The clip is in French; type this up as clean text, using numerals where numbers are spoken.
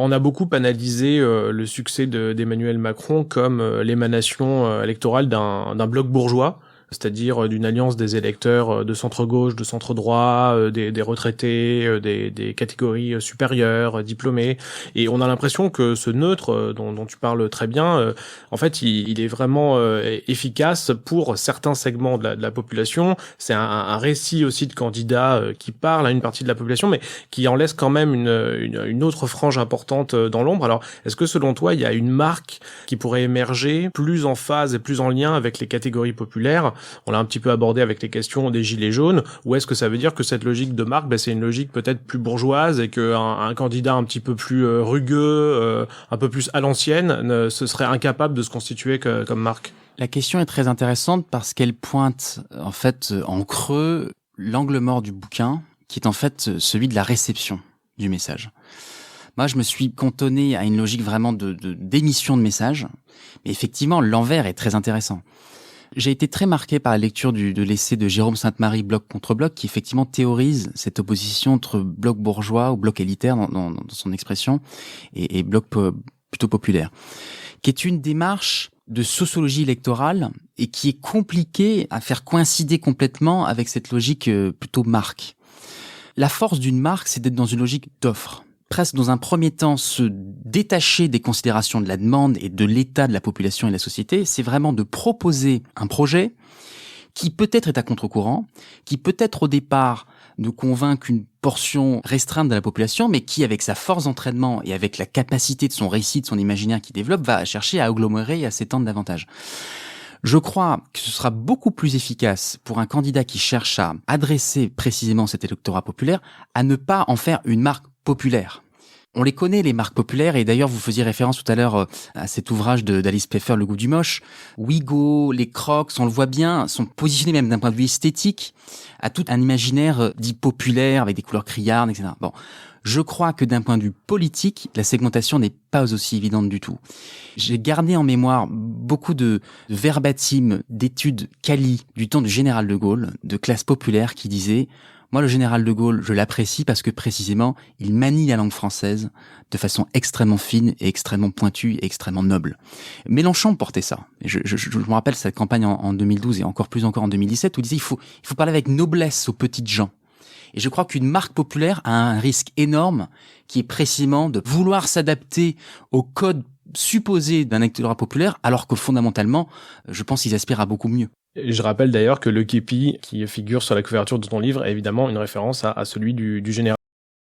On a beaucoup analysé le succès d'Emmanuel Macron comme l'émanation électorale d'un bloc bourgeois, c'est-à-dire d'une alliance des électeurs de centre-gauche, de centre-droit, des retraités, des catégories supérieures, diplômés. Et on a l'impression que ce neutre dont tu parles très bien, en fait, il est vraiment efficace pour certains segments de la population. C'est un récit aussi de candidats qui parle à une partie de la population, mais qui en laisse quand même une autre frange importante dans l'ombre. Alors, est-ce que selon toi, il y a une marque qui pourrait émerger plus en phase et plus en lien avec les catégories populaires? On l'a un petit peu abordé avec les questions des gilets jaunes, ou est-ce que ça veut dire que cette logique de marque, c'est une logique peut-être plus bourgeoise et qu'un candidat un petit peu plus rugueux, un peu plus à l'ancienne, ce serait incapable de se constituer comme marque? La question est très intéressante parce qu'elle pointe en fait en creux l'angle mort du bouquin, qui est en fait celui de la réception du message. Moi, je me suis cantonné à une logique vraiment d'émission de messages, mais effectivement, l'envers est très intéressant. J'ai été très marqué par la lecture de l'essai de Jérôme Sainte-Marie, Bloc contre Bloc, qui effectivement théorise cette opposition entre bloc bourgeois ou bloc élitaire dans son expression et bloc plutôt populaire, qui est une démarche de sociologie électorale et qui est compliquée à faire coïncider complètement avec cette logique plutôt marque. La force d'une marque, c'est d'être dans une logique d'offre. Presque dans un premier temps, se détacher des considérations de la demande et de l'état de la population et de la société, c'est vraiment de proposer un projet qui peut-être est à contre-courant, qui peut-être au départ nous convainc une portion restreinte de la population, mais qui, avec sa force d'entraînement et avec la capacité de son récit, de son imaginaire qui développe, va chercher à agglomérer et à s'étendre davantage. Je crois que ce sera beaucoup plus efficace pour un candidat qui cherche à adresser précisément cet électorat populaire, à ne pas en faire une marque populaire. On les connaît, les marques populaires, et d'ailleurs, vous faisiez référence tout à l'heure à cet ouvrage d'Alice Pfeffer, Le goût du moche. Wigo, les Crocs, on le voit bien, sont positionnés même d'un point de vue esthétique à tout un imaginaire dit populaire, avec des couleurs criardes, etc. Bon, je crois que d'un point de vue politique, la segmentation n'est pas aussi évidente du tout. J'ai gardé en mémoire beaucoup de verbatim d'études quali du temps du général de Gaulle, de classe populaire, qui disait: moi, le général de Gaulle, je l'apprécie parce que précisément, il manie la langue française de façon extrêmement fine et extrêmement pointue et extrêmement noble. Mélenchon portait ça. Je me rappelle cette campagne en 2012 et encore plus encore en 2017 où il disait il faut parler avec noblesse aux petites gens. Et je crois qu'une marque populaire a un risque énorme qui est précisément de vouloir s'adapter au code supposé d'un électorat populaire alors que fondamentalement, je pense qu'ils aspirent à beaucoup mieux. Et je rappelle d'ailleurs que le képi qui figure sur la couverture de ton livre est évidemment une référence à celui du général